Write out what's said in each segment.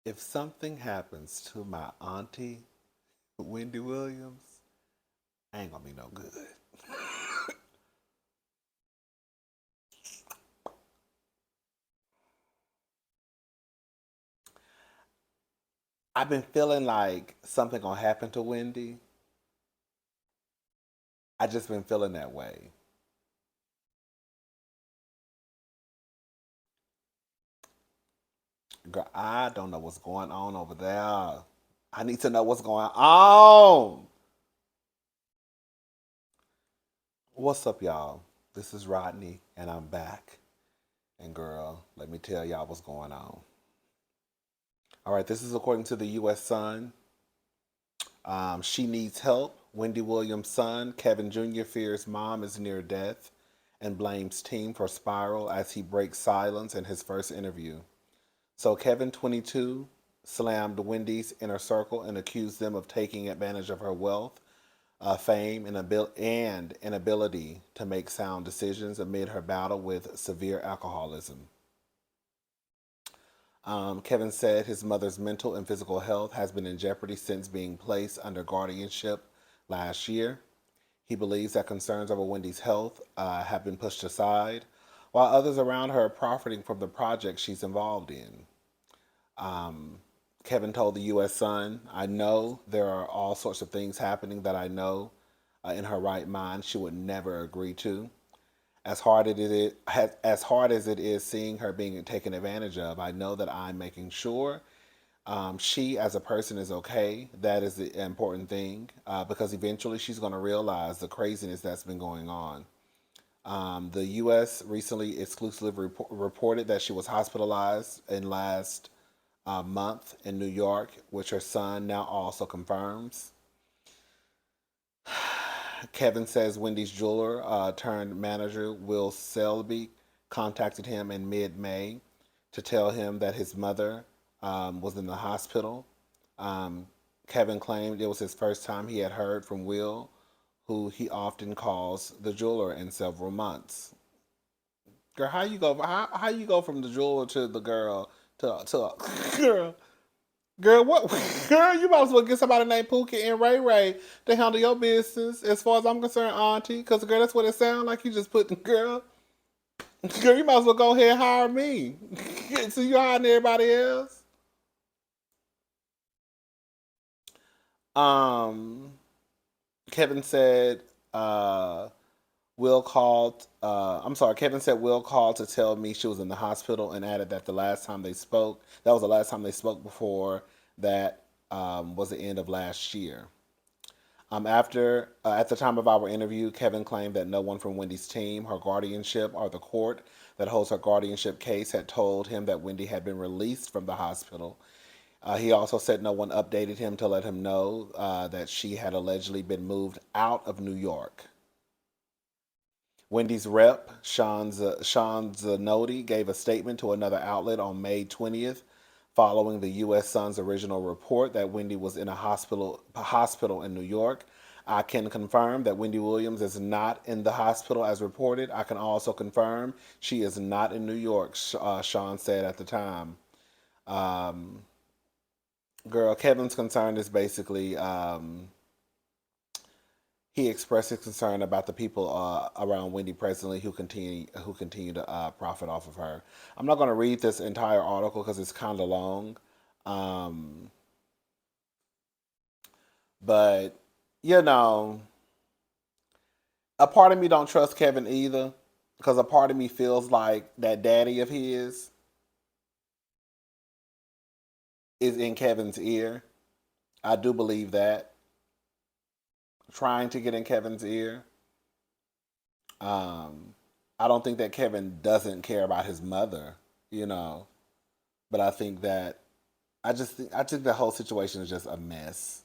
If something happens to my auntie, Wendy Williams, I ain't gonna be no good. I've been feeling like something gonna happen to Wendy. I just been feeling that way. Girl, I don't know what's going on over there. I need to know what's going on. What's up, y'all? This is Rodney, and I'm back. And girl, let me tell y'all what's going on. All right, this is according to the U.S. Sun. She needs help. Wendy Williams' son, Kevin Jr., fears mom is near death and blames team for spiral as he breaks silence in his first interview. So Kevin, 22, slammed Wendy's inner circle and accused them of taking advantage of her wealth, fame, and inability to make sound decisions amid her battle with severe alcoholism. Kevin said his mother's mental and physical health has been in jeopardy since being placed under guardianship last year. He believes that concerns over Wendy's health have been pushed aside, while others around her are profiting from the project she's involved in. Um, Kevin told the U.S. Sun, I know there are all sorts of things happening that I know in her right mind she would never agree to. As hard as it is seeing her being taken advantage of, I know that I'm making sure she as a person is okay. That is the important thing because eventually she's going to realize the craziness that's been going on. The U.S. recently exclusively reported that she was hospitalized in last month in New York, which her son now also confirms. Kevin says Wendy's jeweler turned manager Will Selby contacted him in mid May to tell him that his mother was in the hospital. Um, Kevin claimed it was his first time he had heard from Will, who he often calls the jeweler, in several months. Girl, how you go from the jeweler to the girl to girl? Girl, what? Girl, you might as well get somebody named Pookie and Ray Ray to handle your business. As far as I'm concerned, Auntie, because girl, that's what it sounds like. You just put the girl. Girl, you might as well go ahead and hire me. So you hiring everybody else. Um, Kevin said, Will called. I'm sorry. Kevin said Will called to tell me she was in the hospital and added that the last time they spoke, that was the last time they spoke before that was the end of last year. At the time of our interview, Kevin claimed that no one from Wendy's team, her guardianship, or the court that holds her guardianship case had told him that Wendy had been released from the hospital. He also said no one updated him to let him know that she had allegedly been moved out of New York. Wendy's rep, Sean Zanotti, gave a statement to another outlet on May 20th following the U.S. Sun's original report that Wendy was in a hospital in New York. I can confirm that Wendy Williams is not in the hospital as reported. I can also confirm she is not in New York, Sean said at the time. Um, Girl, Kevin's concern is basically he expressed his concern about the people around Wendy presently who continue to profit off of her. I'm not going to read this entire article because it's kind of long, um, but you know, a part of me don't trust Kevin either because a part of me feels like that daddy of his is in Kevin's ear. I do believe that trying to get in Kevin's ear. Um, I don't think that Kevin doesn't care about his mother, you know, but I think the whole situation is just a mess.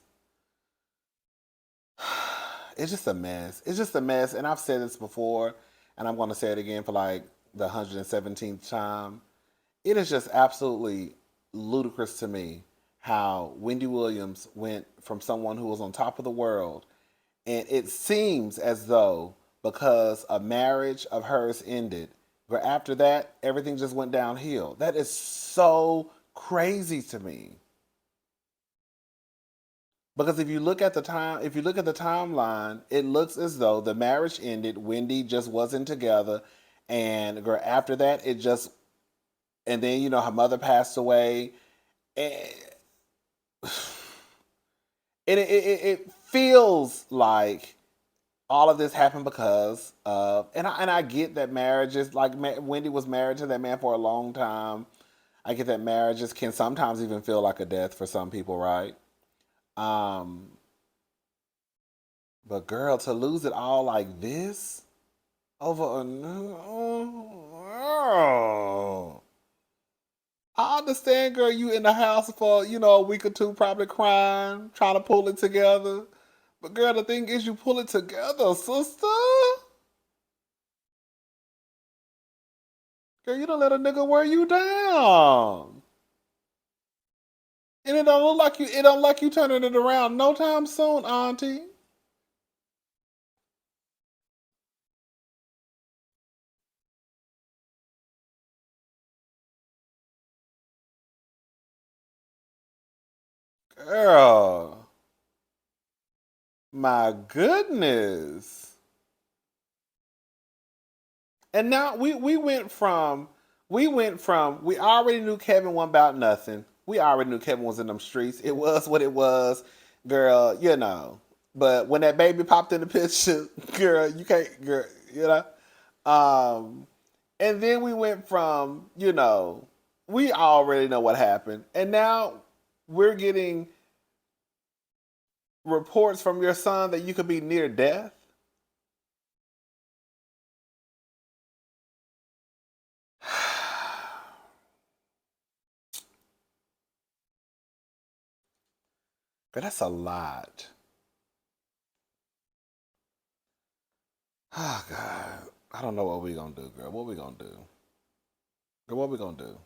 It's just a mess. It's just a mess, and I've said this before, and I'm going to say it again for like the 117th time. It is just absolutely ludicrous to me how Wendy Williams went from someone who was on top of the world, and it seems as though because a marriage of hers ended, but after that, everything just went downhill. That is so crazy to me. Because if you look at the timeline, it looks as though the marriage ended. Wendy just wasn't together, and girl, after that, it just and then her mother passed away, and it feels like all of this happened because of and I get that marriages like Wendy was married to that man for a long time. I get that marriages can sometimes even feel like a death for some people, right? Um, but girl, to lose it all like this over a oh, I understand, girl. You in the house for a week or two, probably crying, trying to pull it together. But girl, the thing is, you pull it together, sister. Girl, you don't let a nigga wear you down. And it don't look like you. It don't like you turning it around no time soon, Auntie. Girl, my goodness. And now we already knew Kevin wasn't about nothing. We already knew Kevin was in them streets. It was what it was, girl. But when that baby popped in the picture, girl, you can't, girl. You know. Um, and then we went from we already know what happened, and now we're getting reports from your son that you could be near death. Girl, that's a lot. Oh God, I don't know what we gonna do, girl. What we gonna do? Girl, what we gonna do?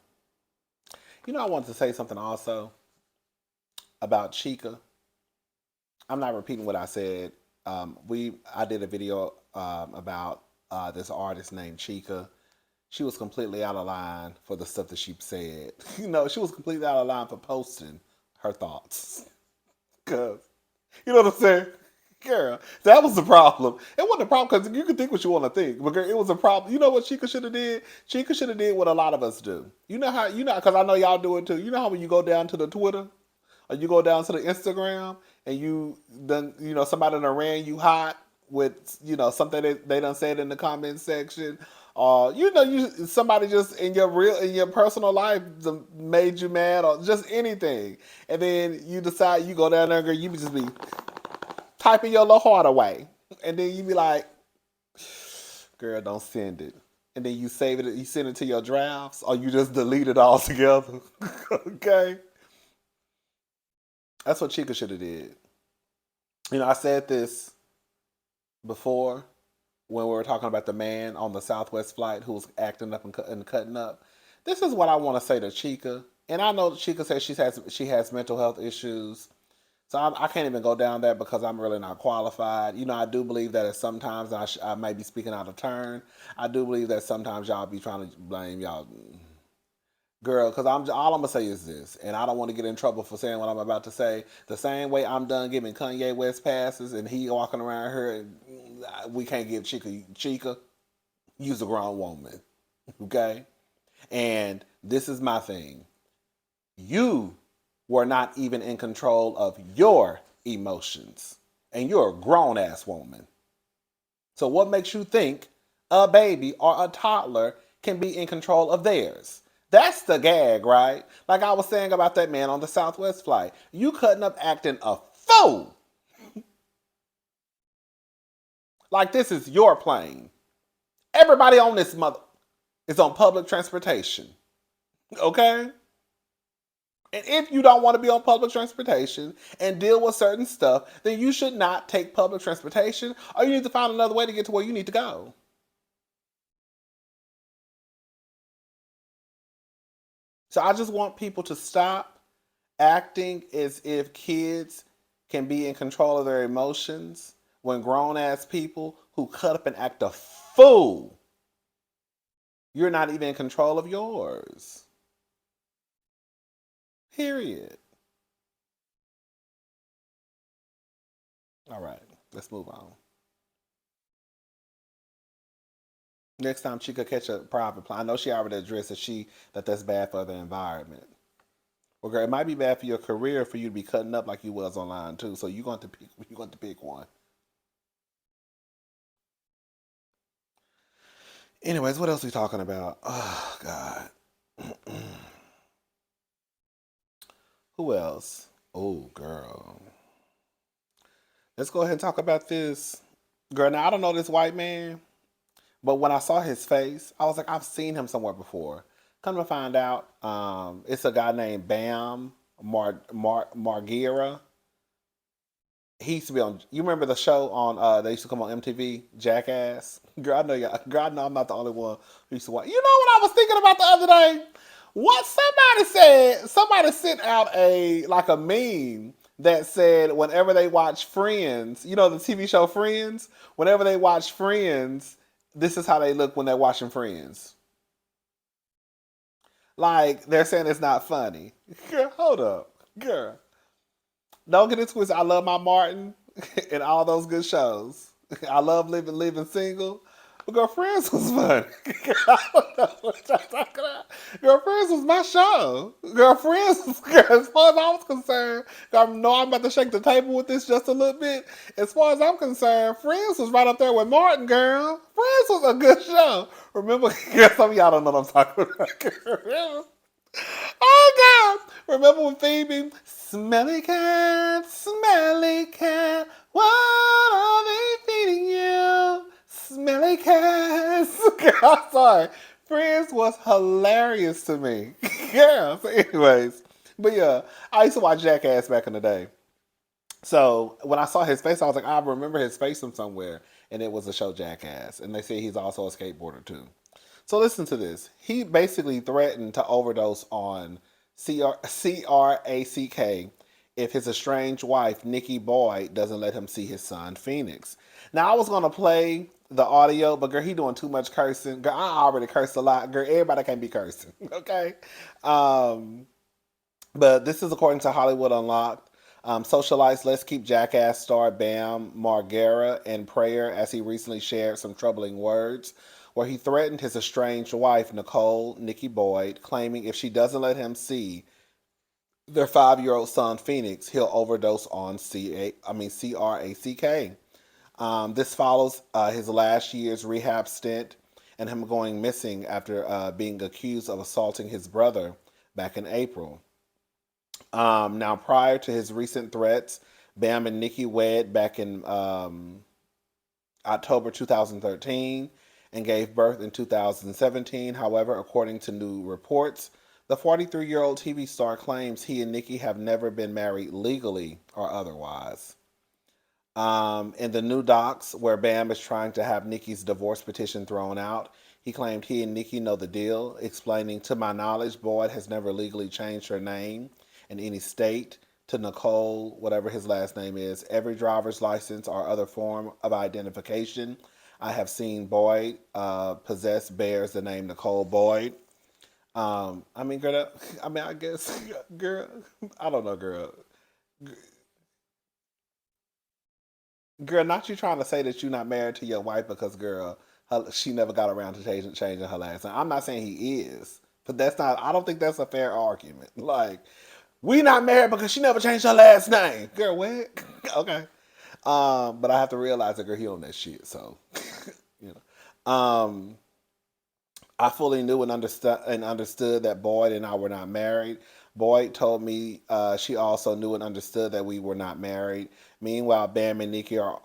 I wanted to say something also about Chika. I'm not repeating what I said. I did a video about this artist named Chika. She was completely out of line for the stuff that she said. She was completely out of line for posting her thoughts. Cause you know what I'm saying? Girl, that was the problem. It wasn't a problem because you can think what you want to think, but girl, it was a problem. You know what Chica should have did? Chica should have did what a lot of us do. You know how because I know y'all do it too. You know how when you go down to the Twitter or you go down to the Instagram and you done somebody done ran you hot with something that they done said in the comment section. Or somebody just in your personal life made you mad or just anything, and then you decide you go down there, girl, you just be typing your little heart away. And then you be like, girl, don't send it. And then you save it, you send it to your drafts, or you just delete it all together. Okay? That's what Chica should have did. I said this before when we were talking about the man on the Southwest flight who was acting up and cutting up. This is what I want to say to Chica. And I know Chica says she has mental health issues. So I can't even go down there because I'm really not qualified. I do believe that at sometimes I may be speaking out of turn. I do believe that sometimes y'all be trying to blame y'all, girl. Because all I'm gonna say is this, and I don't want to get in trouble for saying what I'm about to say. The same way I'm done giving Kanye West passes, and he walking around here, and we can't give Chica. You's a grown woman, okay? And this is my thing. You were not even in control of your emotions. And you're a grown ass woman. So, what makes you think a baby or a toddler can be in control of theirs? That's the gag, right? Like I was saying about that man on the Southwest flight. You cutting up acting a fool. Like this is your plane. Everybody on this mother is on public transportation. Okay? And if you don't want to be on public transportation and deal with certain stuff, then you should not take public transportation, or you need to find another way to get to where you need to go. So I just want people to stop acting as if kids can be in control of their emotions when grown ass people who cut up and act a fool, you're not even in control of yours. Period. All right, let's move on. Next time she could catch a private plane. I know she already addressed that that's bad for the environment. Well, girl, it might be bad for your career for you to be cutting up like you was online too. So you going to pick one. Anyways, what else are we talking about? Oh God. Who else? Oh girl. Let's go ahead and talk about this. Girl, now I don't know this white man, but when I saw his face, I was like, I've seen him somewhere before. Come to find out, it's a guy named Bam Margera. He used to be on. You remember the show on? They used to come on MTV, Jackass. Girl, I know y'all. Girl, I know I'm not the only one who used to watch. You know what I was thinking about the other day? What somebody said? Somebody sent out a meme that said whenever they watch Friends, you know the TV show Friends. Whenever they watch Friends, this is how they look when they're watching Friends. Like they're saying it's not funny. Girl, hold up, girl. Don't get it twisted. I love my Martin and all those good shows. I love living single. But Girl, Friends was fun. I don't know what y'all talking about. Girl, Friends was my show. Girl, Friends was, girl, as far as I was concerned, I know I'm about to shake the table with this just a little bit. As far as I'm concerned, Friends was right up there with Martin, girl. Friends was a good show. Remember, girl, some of y'all don't know what I'm talking about. Girl. Oh God! Remember when Phoebe, smelly cat, what are they feeding you? Smelly cats. I'm sorry. Friends was hilarious to me. Yeah. So, anyways, but yeah, I used to watch Jackass back in the day. So when I saw his face, I was like, I remember his face from somewhere, and it was the show Jackass. And they say he's also a skateboarder too. So listen to this. He basically threatened to overdose on CRACK if his estranged wife, Nikki Boyd, doesn't let him see his son, Phoenix. Now, I was going to play the audio, but girl, he doing too much cursing. Girl, I already cursed a lot. Girl, everybody can't be cursing, okay? Um, but this is according to Hollywood Unlocked. Socialites, let's keep Jackass star Bam Margera in prayer as he recently shared some troubling words where he threatened his estranged wife, Nicole Nikki Boyd, claiming if she doesn't let him see their 5-year-old son, Phoenix, he'll overdose on CRACK. This follows his last year's rehab stint and him going missing after being accused of assaulting his brother back in April. Now, prior to his recent threats, Bam and Nikki wed back in October 2013 and gave birth in 2017. However, according to new reports, the 43-year-old TV star claims he and Nikki have never been married legally or otherwise. In the new docs, where Bam is trying to have Nikki's divorce petition thrown out, he claimed he and Nikki know the deal, explaining, to my knowledge, Boyd has never legally changed her name in any state to Nicole, whatever his last name is, every driver's license or other form of identification I have seen Boyd possess bears the name Nicole Boyd. I mean, girl, I mean, I guess, girl, I don't know, girl. Girl, not you trying to say that you're not married to your wife because, girl, she never got around to changing her last name. I'm not saying he is, but that's not. I don't think that's a fair argument. Like, we not married because she never changed her last name. Girl, what? Okay. But I have to realize that, girl, he on that shit. So, you know. I fully knew and understood that Boyd and I were not married. Boyd told me she also knew and understood that we were not married. Meanwhile, Bam and Nikki are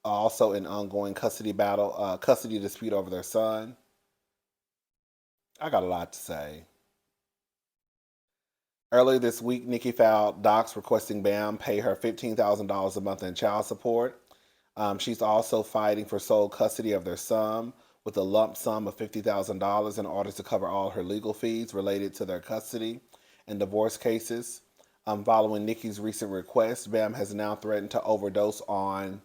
also in ongoing custody dispute over their son. I got a lot to say. Earlier this week, Nikki filed docs requesting Bam pay her $15,000 a month in child support. She's also fighting for sole custody of their son with a lump sum of $50,000 in order to cover all her legal fees related to their custody and divorce cases. Following Nikki's recent request, Bam has now threatened to overdose on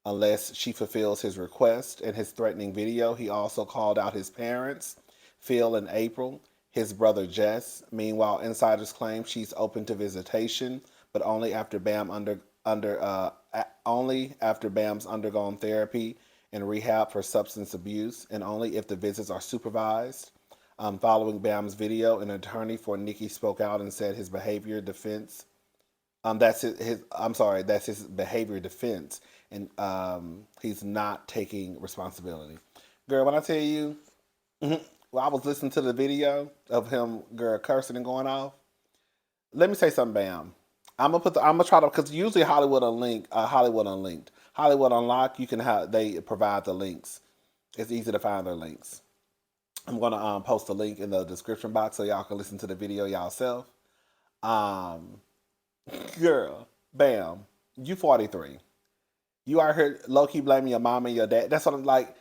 unless she fulfills his request. In his threatening video, he also called out his parents, Phil and April, his brother Jess. Meanwhile, insiders claim she's open to visitation, but only after only after Bam's undergone therapy and rehab for substance abuse, and only if the visits are supervised. Following Bam's video, an attorney for Nikki spoke out and said his behavior defense. I'm sorry. That's his behavior defense, and he's not taking responsibility. Girl, when I tell you, well, I was listening to the video of him, girl, cursing and going off. Let me say something, Bam. I'm gonna try to, because usually Hollywood Unlinked, Hollywood Unlocked. You can have, they provide the links. It's easy to find their links. I'm gonna post a link in the description box so y'all can listen to the video yourself. Um, Girl, Bam, you 43. You out here low key blaming your mom and your dad. That's what I'm like.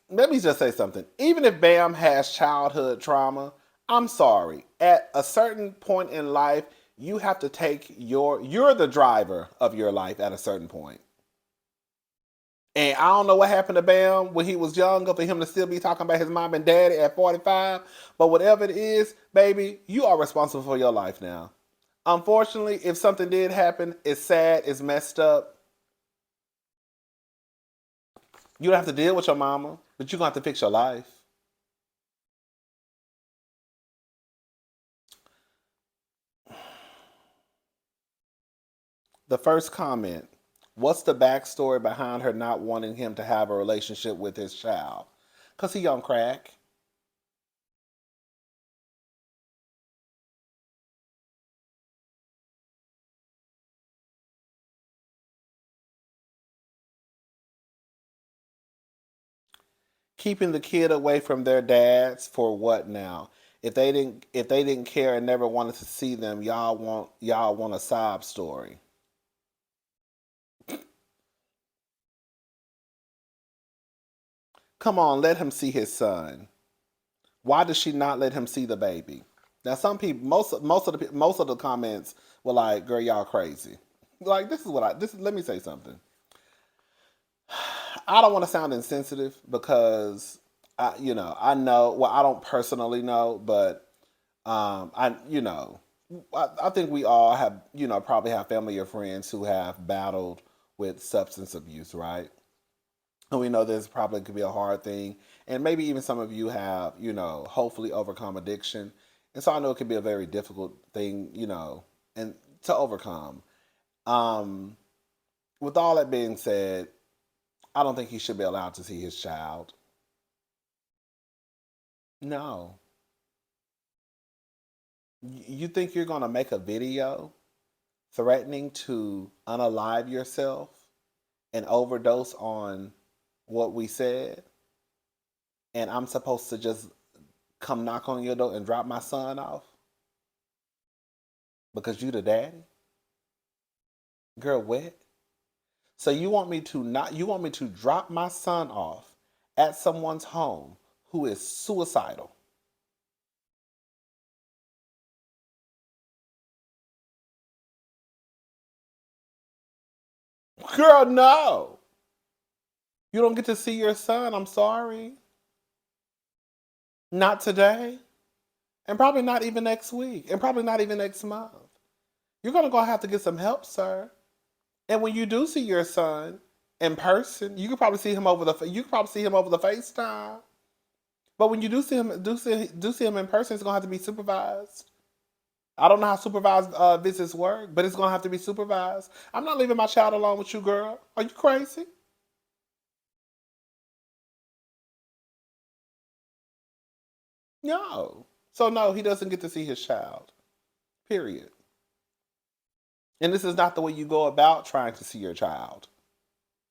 Let me just say something. Even if Bam has childhood trauma, I'm sorry. At a certain point in life, you have to take you're the driver of your life at a certain point. And I don't know what happened to Bam when he was younger for him to still be talking about his mom and daddy at 45. But whatever it is, baby, you are responsible for your life now. Unfortunately, if something did happen, it's sad, it's messed up. You don't have to deal with your mama, but you're going to have to fix your life. The first comment, what's the backstory behind her not wanting him to have a relationship with his child? Because he on crack. Keeping the kid away from their dads for what now? If they didn't care and never wanted to see them, y'all want a sob story. Come on, let him see his son. Why does she not let him see the baby? Now, some people, most of the comments were like, "Girl, y'all crazy." Like, this is what I this. Let me say something. I don't want to sound insensitive because I know. Well, I don't personally know, but I think we all have, probably have family or friends who have battled with substance abuse, right? And we know this probably could be a hard thing, and maybe even some of you have, hopefully overcome addiction, and so I know it can be a very difficult thing, and to overcome. Um, with all that being said, I don't think he should be allowed to see his child. No. You think you're going to make a video threatening to unalive yourself and overdose on what we said, and I'm supposed to just come knock on your door and drop my son off because you the daddy? Girl, what? So you want me to drop my son off at someone's home who is suicidal? Girl, no. You don't get to see your son. I'm sorry. Not today. And probably not even next week. And probably not even next month. You're gonna have to get some help, sir. And when you do see your son in person, you can probably see him over the FaceTime. But when you do see him in person, it's gonna have to be supervised. I don't know how supervised visits work, but it's gonna have to be supervised. I'm not leaving my child alone with you, girl. Are you crazy? No. So no, he doesn't get to see his child. Period. And this is not the way you go about trying to see your child,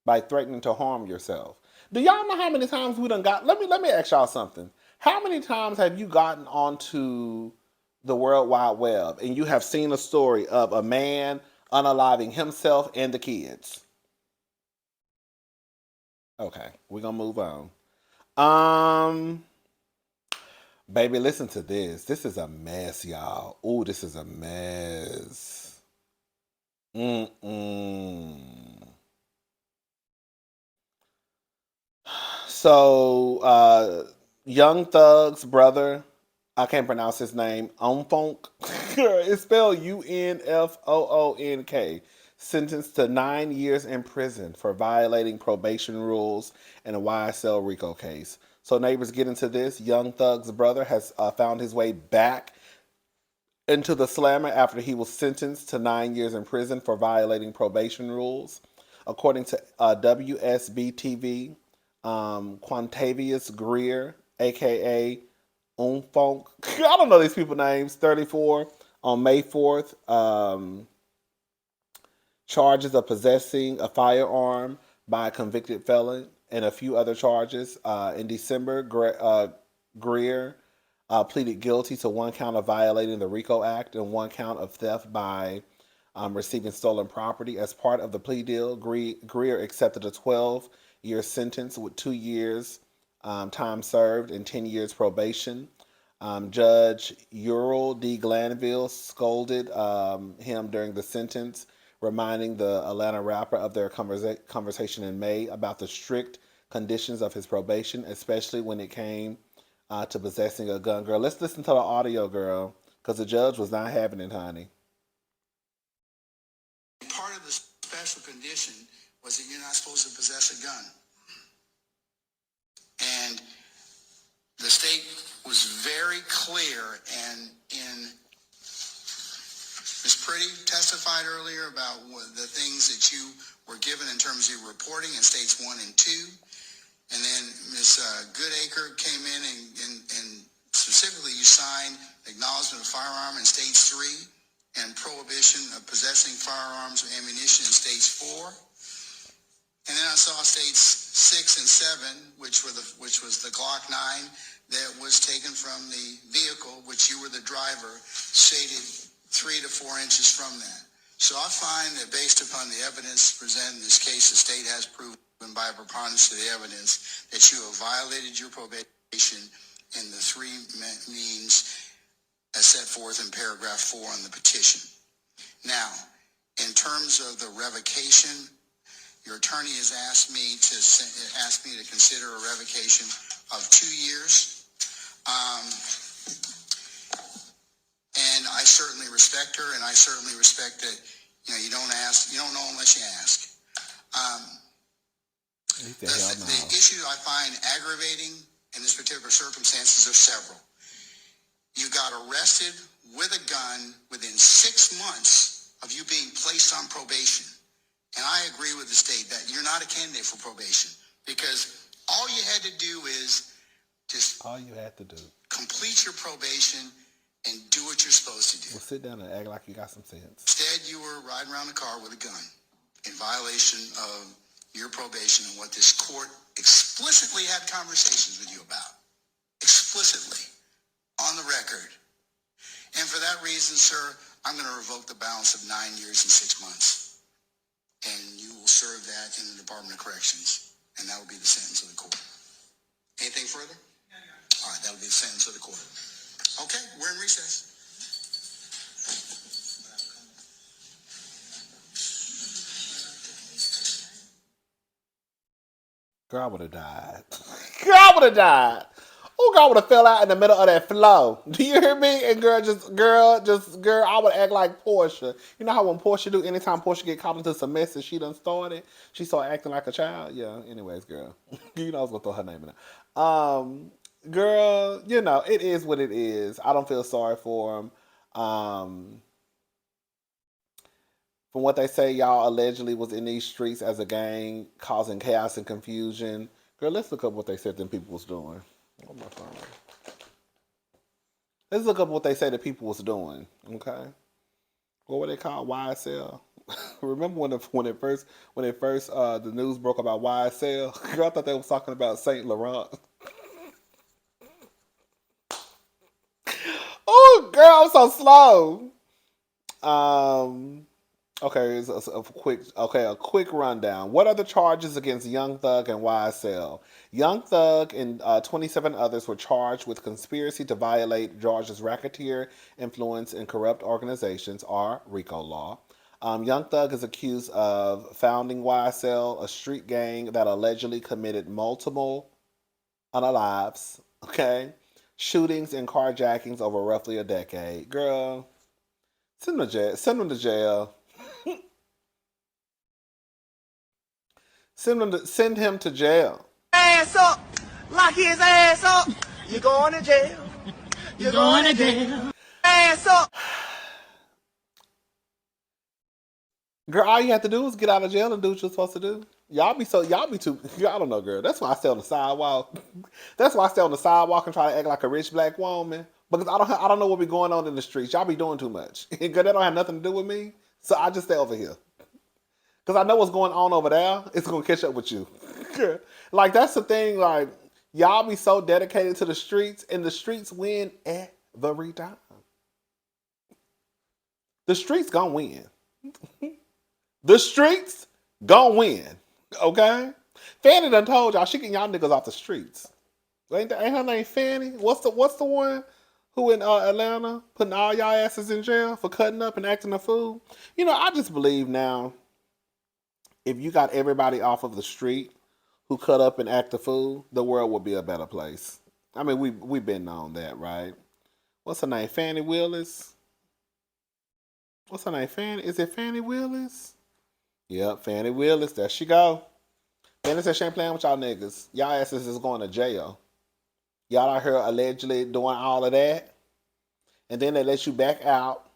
by threatening to harm yourself. Do y'all know how many times we done got? Let me ask y'all something. How many times have you gotten onto the World Wide Web and you have seen a story of a man unaliving himself and the kids? Okay, we're gonna move on. Um, Baby, listen to this. This is a mess, y'all. Ooh, this is a mess. Mm-mm. So, Young Thug's brother, I can't pronounce his name, Unfoonk. It's spelled Unfoonk. Sentenced to 9 years in prison for violating probation rules in a YSL RICO case. So, neighbors, get into this. Young Thug's brother has found his way back into the slammer after he was sentenced to 9 years in prison for violating probation rules. According to WSB TV, Quantavious Greer, aka Unfoonk, I don't know these people names, 34, on May 4th, charges of possessing a firearm by a convicted felon and a few other charges. In December, Greer pleaded guilty to one count of violating the RICO Act and one count of theft by receiving stolen property. As part of the plea deal, Greer accepted a 12-year sentence with 2 years time served and 10 years probation. Judge Ural D. Glanville scolded him during the sentence, reminding the Atlanta rapper of their conversation in May about the strict conditions of his probation, especially when it came to possessing a gun. Girl, let's listen to the audio, girl, because the judge was not having it, honey. Part of the special condition was that you're not supposed to possess a gun. And the state was very clear, and in Ms. Pretty testified earlier about the things that you were given in terms of your reporting in states 1 and 2. And then Ms. Goodacre came in and specifically you signed acknowledgement of firearm in states 3 and prohibition of possessing firearms or ammunition in states 4. And then I saw states 6 and 7, which was the Glock 9 that was taken from the vehicle, which you were the driver, shaded 3 to 4 inches from that. So I find that based upon the evidence presented in this case, the state has proven by a preponderance of the evidence that you have violated your probation in the 3 means as set forth in paragraph 4 on the petition. Now, in terms of the revocation, your attorney has asked me to consider a revocation of 2 years. And I certainly respect her, and I certainly respect that, you don't know unless you ask. The issue I find aggravating in this particular circumstances are several. You got arrested with a gun within 6 months of you being placed on probation. And I agree with the state that you're not a candidate for probation because all you had to do is complete your probation and do what you're supposed to do. Well, sit down and act like you got some sense. Instead, you were riding around the car with a gun in violation of your probation and what this court explicitly had conversations with you about. Explicitly. On the record. And for that reason, sir, I'm going to revoke the balance of 9 years and 6 months. And you will serve that in the Department of Corrections. And that will be the sentence of the court. Anything further? All right, that will be the sentence of the court. Okay, we're in recess. Girl, I would have died. Girl, I would have died. Oh, girl, I would have fell out in the middle of that flow. Do you hear me? And girl, I would act like Portia. You know how when Portia do, anytime Portia get caught into some mess that she done started, she start acting like a child. Yeah. Anyways, girl, you know I was gonna throw her name in there. Girl, it is what it is. I don't feel sorry for him. From what they say, y'all allegedly was in these streets as a gang, causing chaos and confusion. Girl, let's look up what they said them people was doing. On my phone. Let's look up what they say the people was doing. Okay, what were they called? YSL. Remember when it first the news broke about YSL? Girl, I thought they was talking about Saint Laurent. Oh, girl, I'm so slow. Okay, a quick rundown. What are the charges against Young Thug and YSL? Young Thug and 27 others were charged with conspiracy to violate Georgia's racketeer influence and corrupt organizations, or RICO law. Young Thug is accused of founding YSL, a street gang that allegedly committed multiple unalives Okay? Shootings and carjackings over roughly a decade. Girl, send him to jail. Send him to jail. Send him to jail. Ass up, lock his ass up. You're going to jail. You're going to jail. Ass up. Girl, all you have to do is get out of jail and do what you're supposed to do. Y'all be too. I don't know, girl. That's why I stay on the sidewalk. That's why I stay on the sidewalk and try to act like a rich black woman because I don't know what be going on in the streets. Y'all be doing too much. Girl, that don't have nothing to do with me. So I just stay over here because I know what's going on over there. It's gonna catch up with you. Like that's the thing. Like y'all be so dedicated to the streets, and the streets win every time. The streets gonna win. The streets gon' win, okay? Fanny done told y'all she getting y'all niggas off the streets. Ain't her name Fanny? What's the one who in Atlanta putting all y'all asses in jail for cutting up and acting a fool? You know, I just believe now, if you got everybody off of the street who cut up and act a fool, the world would be a better place. I mean, we've been on that, right? What's her name? Fanny Willis? What's her name? Fanny? Is it Fanny Willis? Yep, Fanny Willis. There she go. Fanny said she ain't playing with y'all niggas. Y'all asses is going to jail. Y'all out here allegedly doing all of that. And then they let you back out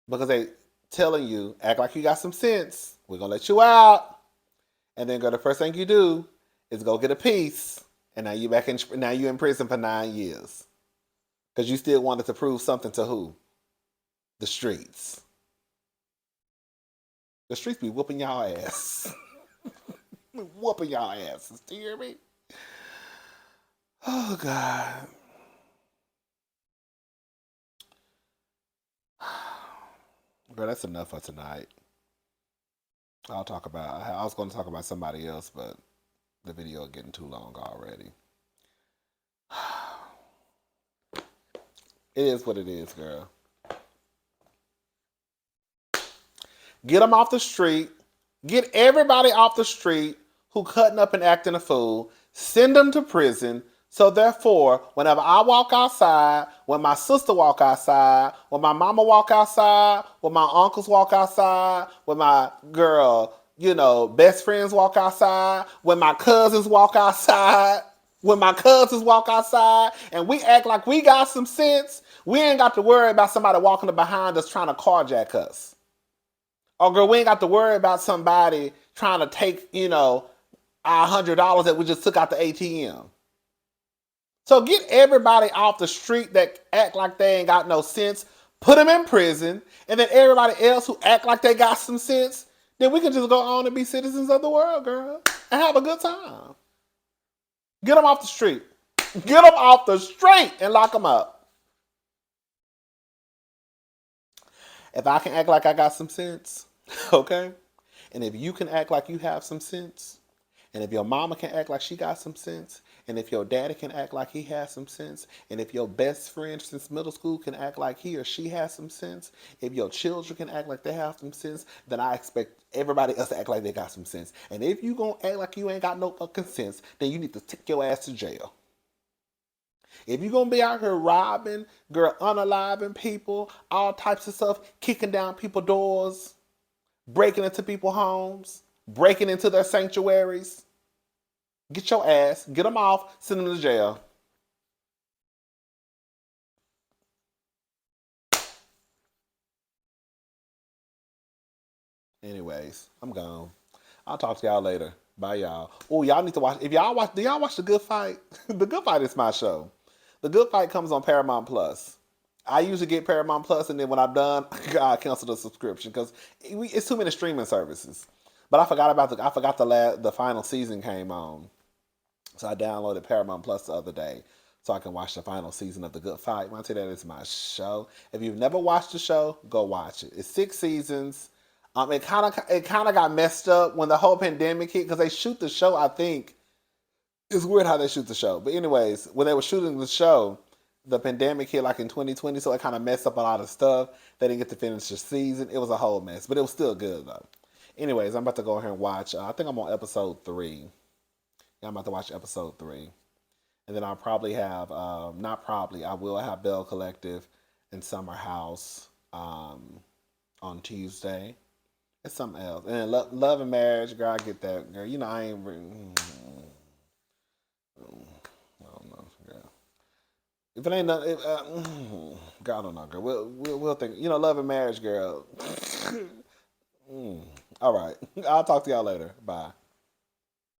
because they telling you, act like you got some sense. We're going to let you out. And then go, the first thing you do is go get a piece. And now you in prison for 9 years. Because you still wanted to prove something to who? The streets. The streets be whooping y'all ass. Whooping y'all asses. Do you hear me? Oh, God. Girl, that's enough for tonight. I was going to talk about somebody else, but the video is getting too long already. It is what it is, girl. Get them off the street. Get everybody off the street who cutting up and acting a fool. Send them to prison. So therefore, whenever I walk outside, when my sister walk outside, when my mama walk outside, when my uncles walk outside, when my best friends walk outside, when my cousins walk outside, and we act like we got some sense, we ain't got to worry about somebody walking behind us trying to carjack us. Oh, girl, we ain't got to worry about somebody trying to take, our $100 that we just took out the ATM. So get everybody off the street that act like they ain't got no sense, put them in prison, and then everybody else who act like they got some sense, then we can just go on and be citizens of the world, girl, and have a good time. Get them off the street. Get them off the street and lock them up. If I can act like I got some sense, okay? And if you can act like you have some sense, and if your mama can act like she got some sense, and if your daddy can act like he has some sense, and if your best friend since middle school can act like he or she has some sense, if your children can act like they have some sense, then I expect everybody else to act like they got some sense. And if you gonna act like you ain't got no fucking sense, then you need to take your ass to jail. If you're going to be out here robbing, girl, unaliving people, all types of stuff, kicking down people's doors, breaking into people's homes, breaking into their sanctuaries, get your ass, get them off, send them to jail. Anyways, I'm gone. I'll talk to y'all later. Bye, y'all. Oh, y'all need to watch. Do y'all watch The Good Fight? The Good Fight is my show. The Good Fight comes on Paramount Plus. I usually get Paramount Plus, and then when I'm done, I cancel the subscription because it's too many streaming services. But I forgot the final season came on, so I downloaded Paramount Plus the other day so I can watch the final season of The Good Fight. When I tell you that is my show. If you've never watched the show, go watch it. It's 6 seasons. It kind of got messed up when the whole pandemic hit because they shoot the show. I think it's weird how they shoot the show, but anyways, when they were shooting the show, the pandemic hit like in 2020, so it kind of messed up a lot of stuff. They didn't get to finish the season. It was a whole mess, but it was still good though. Anyways, I'm about to go ahead and watch. I think I'm on episode 3. Yeah, I'm about to watch episode 3. And then I'll probably have, not probably, I will have Bell Collective and Summer House on Tuesday. It's something else. And then Love and Marriage, girl, I get that. Girl, you know, I ain't really, I don't know, girl. If it ain't nothing, girl, I don't know, girl. We'll think, you know, Love and Marriage, girl. All right. I'll talk to y'all later. Bye.